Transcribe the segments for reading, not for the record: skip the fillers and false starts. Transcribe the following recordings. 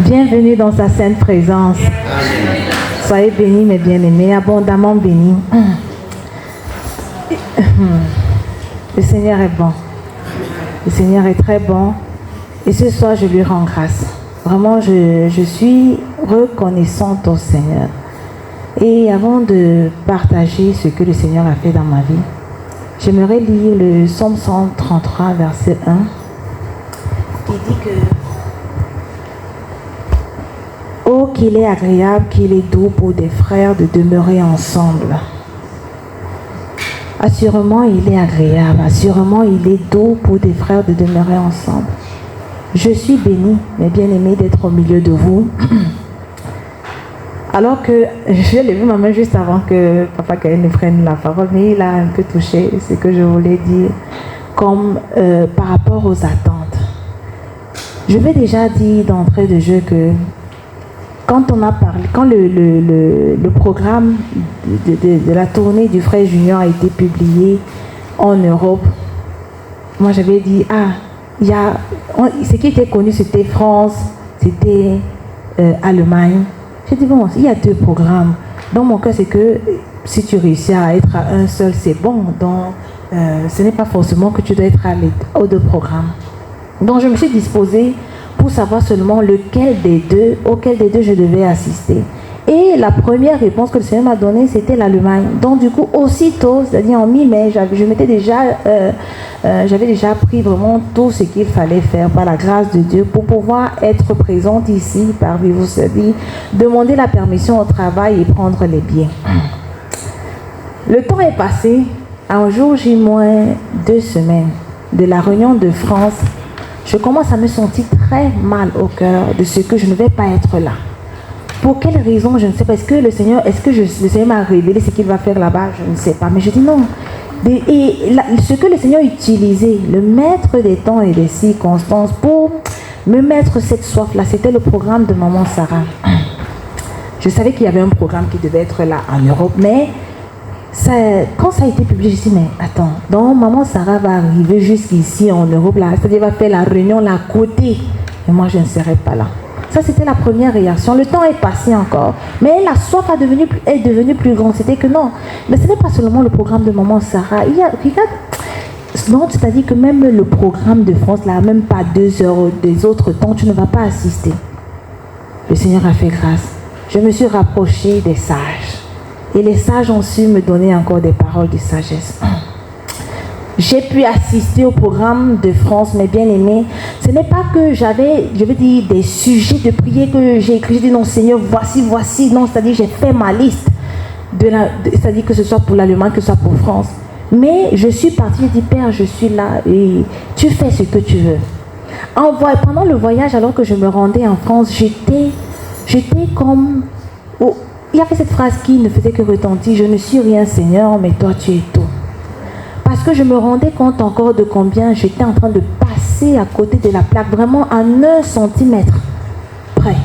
Bienvenue dans sa sainte présence. Soyez bénis, mes bien-aimés, abondamment bénis. Le Seigneur est bon. Le Seigneur est très bon. Et ce soir, je lui rends grâce. Vraiment, je suis reconnaissante au Seigneur. Et avant de partager ce que le Seigneur a fait dans ma vie, j'aimerais lire le Psaume 133, verset 1. Il dit que « Oh, qu'il est agréable, qu'il est doux pour des frères de demeurer ensemble. » Assurément, il est agréable. Assurément, il est doux pour des frères de demeurer ensemble. Je suis bénie, mes bien-aimés, d'être au milieu de vous. Alors que je l'ai vu maman juste avant que Papa Kael ne prenne la parole, mais il a un peu touché ce que je voulais dire, comme par rapport aux attentes. Je vais déjà dire d'entrée de jeu que quand on a parlé, quand le programme de la tournée du Frère Junior a été publié en Europe, moi j'avais dit, ce qui était connu c'était France, c'était Allemagne. J'ai dit, bon, il y a 2 programmes. Dans mon cas, c'est que si tu réussis à être à un seul, c'est bon. Donc, ce n'est pas forcément que tu dois être aux 2 programmes. Donc, je me suis disposée pour savoir seulement auquel des deux je devais assister. Et la première réponse que le Seigneur m'a donnée, c'était l'Allemagne. Donc, du coup, aussitôt, c'est-à-dire en mi-mai, j'avais déjà pris vraiment tout ce qu'il fallait faire par la grâce de Dieu pour pouvoir être présente ici, parmi vous, demander la permission au travail et prendre les billets. Le temps est passé. Un jour, j'ai moins 2 semaines de la réunion de France. Je commence à me sentir très mal au cœur de ce que je ne vais pas être là. Pour quelle raison, je ne sais pas. Le Seigneur m'a révélé ce qu'il va faire là-bas? Je ne sais pas. Mais je dis non. Ce que le Seigneur utilisait, le maître des temps et des circonstances, pour me mettre cette soif-là, c'était le programme de Maman Sarah. Je savais qu'il y avait un programme qui devait être là en Europe, mais quand ça a été publié, je me suis dit, mais attends, donc Maman Sarah va arriver jusqu'ici en Europe, là, c'est-à-dire va faire la réunion là à côté, et moi je ne serai pas là. Ça, c'était la première réaction. Le temps est passé encore. Mais la soif est devenue plus grande. C'était que non. Mais ce n'est pas seulement le programme de Maman Sarah. Regarde. Non, c'est-à-dire que même le programme de France, là, même pas 2 heures des autres temps, tu ne vas pas assister. Le Seigneur a fait grâce. Je me suis rapprochée des sages. Et les sages ont su me donner encore des paroles de sagesse. J'ai pu assister au programme de France, mes bien-aimés. Ce n'est pas que j'avais, je veux dire, des sujets de prière que j'ai écrits. J'ai dit non, Seigneur, voici. Non, c'est-à-dire, j'ai fait ma liste. C'est-à-dire que ce soit pour l'Allemagne, que ce soit pour France. Mais je suis partie, j'ai dit, Père, je suis là et tu fais ce que tu veux. Pendant le voyage, alors que je me rendais en France, j'étais comme... il y avait cette phrase qui ne faisait que retentir. Je ne suis rien, Seigneur, mais toi, tu es tout. Parce que je me rendais compte encore de combien j'étais en train de passer à côté de la plaque, vraiment à 1 centimètre près.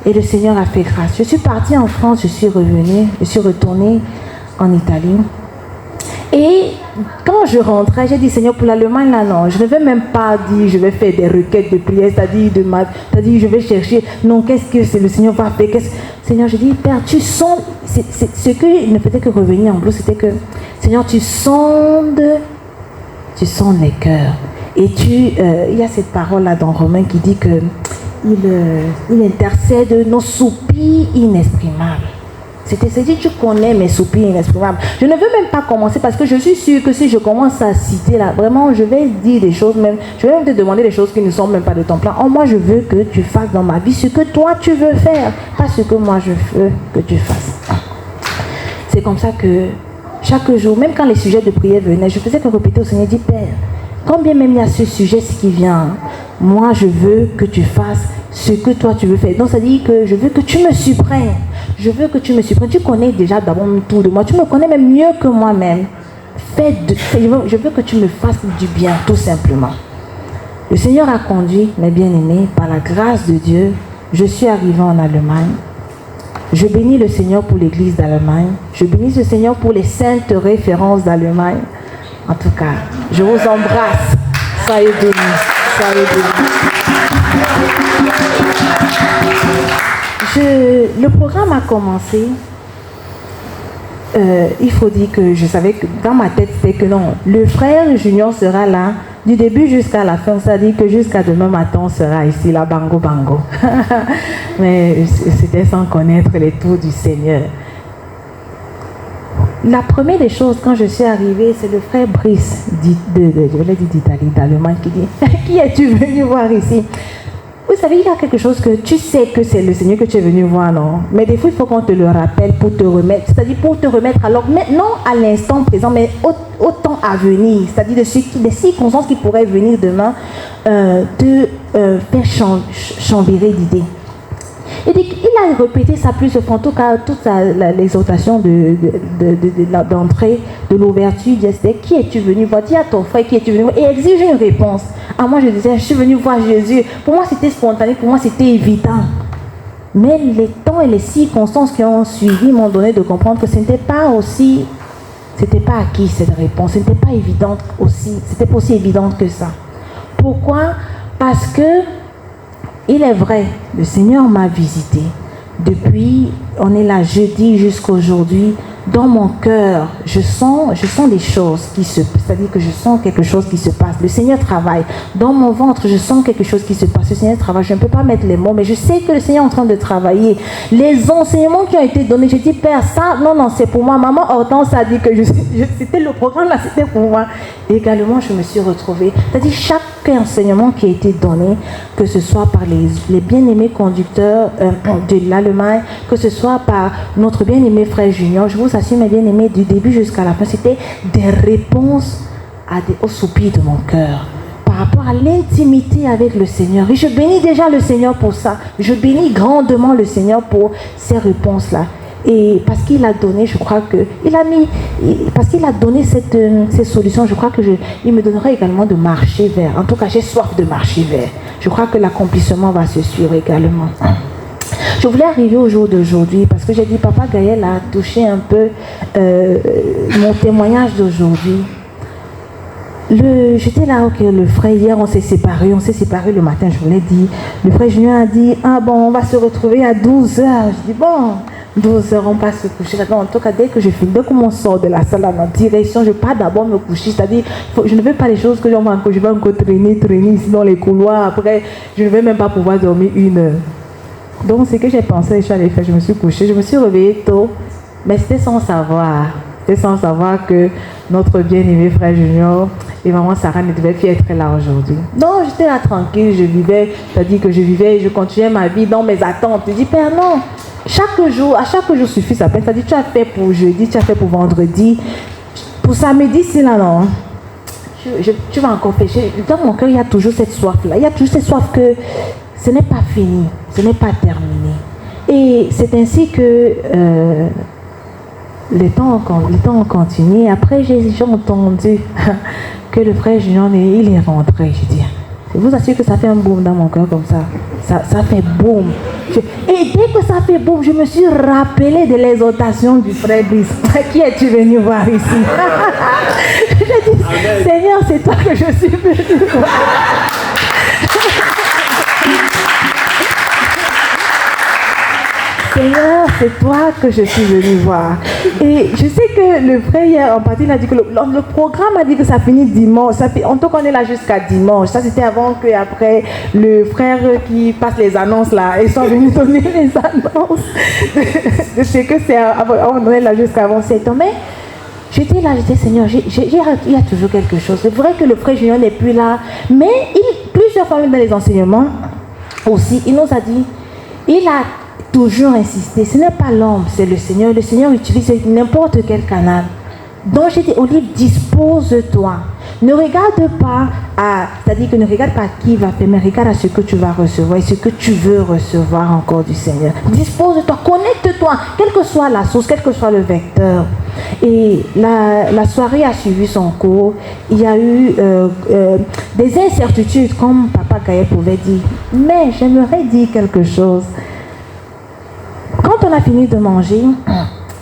Et le Seigneur a fait grâce. Je suis partie en France, je suis retournée en Italie. Et quand je rentrais, j'ai dit, Seigneur, pour l'Allemagne, là, non, je ne vais même pas dire, je vais faire des requêtes de prière, c'est-à-dire je vais chercher, non, qu'est-ce que le Seigneur va faire? Seigneur, je dis, Père, tu sondes, ce qui ne faisait que revenir en bleu, c'était que, Seigneur, tu sondes les cœurs. Et il y a cette parole-là dans Romains qui dit que il intercède nos soupirs inexprimables. C'est-à-dire, tu connais mes soupirs inexprimables. Je ne veux même pas commencer parce que je suis sûre que si je commence à citer là, vraiment, je vais dire des choses même, je vais même te demander des choses qui ne sont même pas de ton plan. Moi, je veux que tu fasses dans ma vie ce que toi tu veux faire, pas ce que moi je veux que tu fasses. C'est comme ça que chaque jour, même quand les sujets de prière venaient, je faisais que répéter au Seigneur, dis Père, quand bien même il y a ce sujet qui vient, moi je veux que tu fasses ce que toi tu veux faire. Donc ça dit que je veux que tu me supprennes. Je veux que tu me supprennes. Tu connais déjà d'abord tout de moi. Tu me connais même mieux que moi-même. Je veux que tu me fasses du bien, tout simplement. Le Seigneur a conduit, mes bien-aimés, par la grâce de Dieu. Je suis arrivée en Allemagne. Je bénis le Seigneur pour l'église d'Allemagne. Je bénis le Seigneur pour les saintes références d'Allemagne. En tout cas, je vous embrasse. Soyez bénis. Soyez bénis. Le programme a commencé. Il faut dire que je savais que dans ma tête, c'était que non, le frère Junior sera là du début jusqu'à la fin. C'est-à-dire que jusqu'à demain matin, on sera ici, là, bango, bango. Mais c'était sans connaître les tours du Seigneur. La première des choses, quand je suis arrivée, c'est le frère Brice, je l'ai dit d'Italie, d'Allemagne, qui dit « Qui es-tu venu voir ici ?» Vous savez, il y a quelque chose que tu sais que c'est le Seigneur que tu es venu voir, non? Mais des fois, il faut qu'on te le rappelle pour te remettre. C'est-à-dire pour te remettre, alors maintenant à l'instant présent, mais au temps à venir. C'est-à-dire des circonstances qui pourraient venir demain te faire chambérer d'idées. Il a répété ça plus en tout cas toute l'exhortation d'entrée, de l'ouverture. C'était qui es-tu venu voir? Dis à ton frère qui es-tu venu voir et exige une réponse. À moi je disais, je suis venu voir Jésus. Pour moi c'était spontané, pour moi c'était évident. Mais les temps et les circonstances qui ont suivi m'ont donné de comprendre que ce n'était pas acquis cette réponse, ce n'était pas évident aussi, c'était pas aussi évidente que ça. Pourquoi? Parce que il est vrai, le Seigneur m'a visité. Depuis, on est là jeudi jusqu'à aujourd'hui. Dans mon cœur, je sens des choses c'est-à-dire que je sens quelque chose qui se passe. Le Seigneur travaille. Dans mon ventre, je sens quelque chose qui se passe. Le Seigneur travaille. Je ne peux pas mettre les mots, mais je sais que le Seigneur est en train de travailler. Les enseignements qui ont été donnés, je dis, Père, ça, non, c'est pour moi. Maman Hortense a dit que c'était le programme là, c'était pour moi. Et également, je me suis retrouvée. C'est-à-dire, chaque enseignement qui a été donné, que ce soit par les bien-aimés conducteurs de l'Allemagne, que ce soit par notre bien-aimé frère Junior, je vous assure, mes bien-aimés, du début jusqu'à la fin, c'était des réponses aux soupirs de mon cœur par rapport à l'intimité avec le Seigneur. Et je bénis déjà le Seigneur pour ça. Je bénis grandement le Seigneur pour ces réponses-là. Et parce qu'il a donné, je crois que parce qu'il a donné ces solutions, je crois que il me donnera également de marcher vers. En tout cas, j'ai soif de marcher vers. Je crois que l'accomplissement va se suivre également. Je voulais arriver au jour d'aujourd'hui parce que j'ai dit, Papa Gaël a touché un peu mon témoignage d'aujourd'hui. J'étais là, ok, le frère, hier on s'est séparés le matin, je vous l'ai dit. Le frère Junior a dit, ah bon, on va se retrouver à 12h. Je dis, bon, 12h, on va se coucher. En tout cas, dès que on sort de la salle en direction, je pars d'abord me coucher. C'est-à-dire, je ne veux pas les choses que je vais encore traîner ici dans les couloirs. Après, je ne vais même pas pouvoir dormir 1 heure. Donc, ce que j'ai pensé, je suis allée faire, je me suis couchée, je me suis réveillée tôt, mais c'était sans savoir. C'était sans savoir que notre bien-aimé frère Junior et maman Sarah ne devaient plus être là aujourd'hui. Donc, j'étais là tranquille, je vivais, c'est-à-dire que je continuais ma vie dans mes attentes. Je dis, Père, non, à chaque jour suffit sa peine. C'est-à-dire, tu as fait pour jeudi, tu as fait pour vendredi, pour samedi, c'est là, non. Tu vas encore pécher. Dans mon cœur, il y a toujours cette soif-là. Il y a toujours cette soif que ce n'est pas fini, ce n'est pas terminé. Et c'est ainsi que les temps ont continué. Après, j'ai entendu que le frère Junior, il est rentré. Je dis, je vous assure que ça fait un boom dans mon cœur comme ça. Ça fait boum. Et dès que ça fait boum, je me suis rappelé de l'exhortation du frère Brice. Qui es-tu venu voir ici? Je dis, Seigneur, c'est toi que je suis venu voir. Seigneur, c'est toi que je suis venu voir. Et je sais que le frère hier en partie, il a dit que le programme a dit que ça finit dimanche. En tout cas, on est là jusqu'à dimanche. Ça, c'était avant qu'après, le frère qui passe les annonces là, ils sont venus donner les annonces. Je sais que c'est on est là jusqu'avant 7 ans. Mais j'étais là, Seigneur, il y a toujours quelque chose. C'est vrai que le frère Junior n'est plus là, mais plusieurs fois dans les enseignements aussi, il nous a dit, il a toujours insisté, ce n'est pas l'homme, c'est le Seigneur. Le Seigneur utilise n'importe quel canal. Donc j'ai dit au livre, dispose-toi. Ne regarde pas c'est-à-dire que ne regarde pas qui va faire, mais regarde à ce que tu vas recevoir et ce que tu veux recevoir encore du Seigneur. Dispose-toi, connecte-toi, quelle que soit la source, quel que soit le vecteur. Et la soirée a suivi son cours. Il y a eu des incertitudes, comme Papa Gaël pouvait dire. Mais j'aimerais dire quelque chose. Quand on a fini de manger,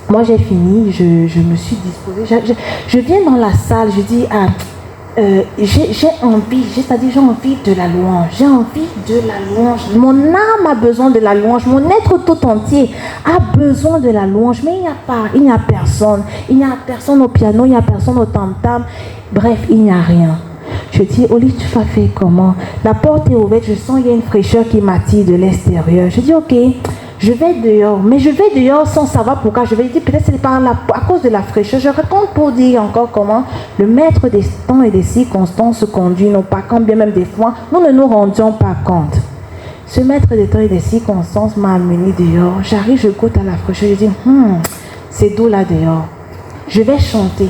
moi j'ai fini, je me suis disposée. Je viens dans la salle, je dis, j'ai envie, c'est-à-dire j'ai envie de la louange, j'ai envie de la louange. Mon âme a besoin de la louange, mon être tout entier a besoin de la louange, mais il n'y a personne. Il n'y a personne au piano, il n'y a personne au tam-tam, bref, il n'y a rien. Je dis, Oli, tu vas faire comment? La porte est ouverte, je sens qu'il y a une fraîcheur qui m'attire de l'extérieur. Je dis, ok, je vais dehors, mais je vais dehors sans savoir pourquoi. Je vais dire, peut-être c'est à cause de la fraîcheur. Je raconte pour dire encore comment le maître des temps et des circonstances se conduit, non pas quand bien même des fois, nous ne nous rendions pas compte. Ce maître des temps et des circonstances m'a amené dehors. J'arrive, je goûte à la fraîcheur, je dis, c'est doux là dehors. Je vais chanter,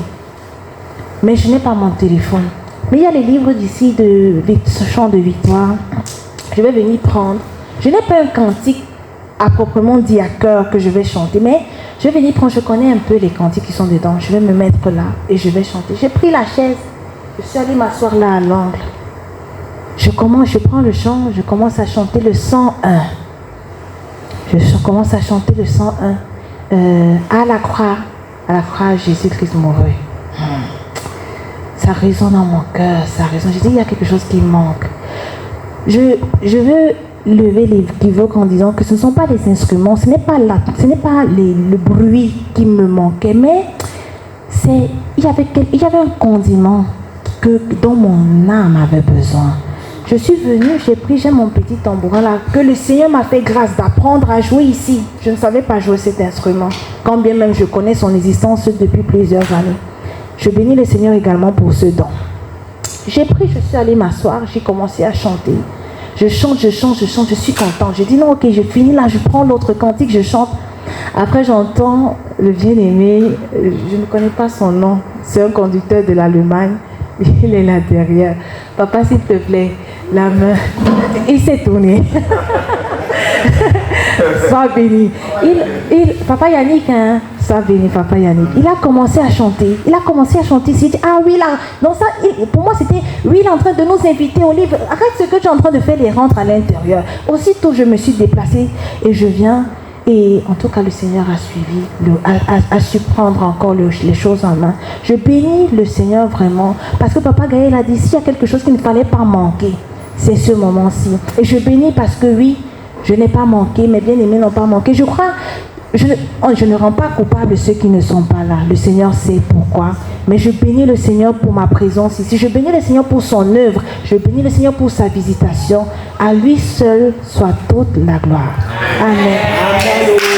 mais je n'ai pas mon téléphone. Mais il y a les livres d'ici de chant de victoire. Je vais venir prendre. Je n'ai pas un cantique à proprement dit à cœur que je vais chanter, mais je vais venir prendre, je connais un peu les cantiques qui sont dedans, je vais me mettre là et je vais chanter. J'ai pris la chaise, je suis allée m'asseoir là à l'angle. Je prends le chant, je commence à chanter le 101. Je commence à chanter le 101. À la croix, Jésus-Christ mourut. Ça résonne dans mon cœur, ça résonne. Je dis, il y a quelque chose qui manque. Je veux lever les équivoques en disant que ce ne sont pas les instruments, ce n'est pas le bruit qui me manquait, mais il y avait un condiment dont mon âme avait besoin. Je suis venue, j'ai mon petit tambourin là, que le Seigneur m'a fait grâce d'apprendre à jouer ici. Je ne savais pas jouer cet instrument, quand bien même je connais son existence depuis plusieurs années. Je bénis le Seigneur également pour ce don. J'ai pris, je suis allée m'asseoir, j'ai commencé à chanter. Je chante, je suis contente. Je dis non, ok, je finis là, je prends l'autre cantique, je chante. Après, j'entends le bien-aimé, je ne connais pas son nom, c'est un conducteur de l'Allemagne, il est là derrière. Papa, s'il te plaît, la main. Il s'est tourné. Sois béni. Papa Yannick, hein, sois béni, Papa Yannick. Il a commencé à chanter. Il s'est dit, ah oui, là. Donc ça, pour moi, c'était, oui, il est en train de nous inviter au livre. Arrête ce que tu es en train de faire, les rentres à l'intérieur. Aussitôt, je me suis déplacée et je viens. Et en tout cas, le Seigneur a suivi, a su prendre encore les choses en main. Je bénis le Seigneur vraiment. Parce que Papa Gaël a dit, s'il y a quelque chose qu'il ne fallait pas manquer, c'est ce moment-ci. Et je bénis parce que oui, je n'ai pas manqué, mes bien-aimés n'ont pas manqué. Je crois, je ne rends pas coupable ceux qui ne sont pas là. Le Seigneur sait pourquoi. Mais je bénis le Seigneur pour ma présence ici. Je bénis le Seigneur pour son œuvre. Je bénis le Seigneur pour sa visitation. À lui seul soit toute la gloire. Amen. Amen.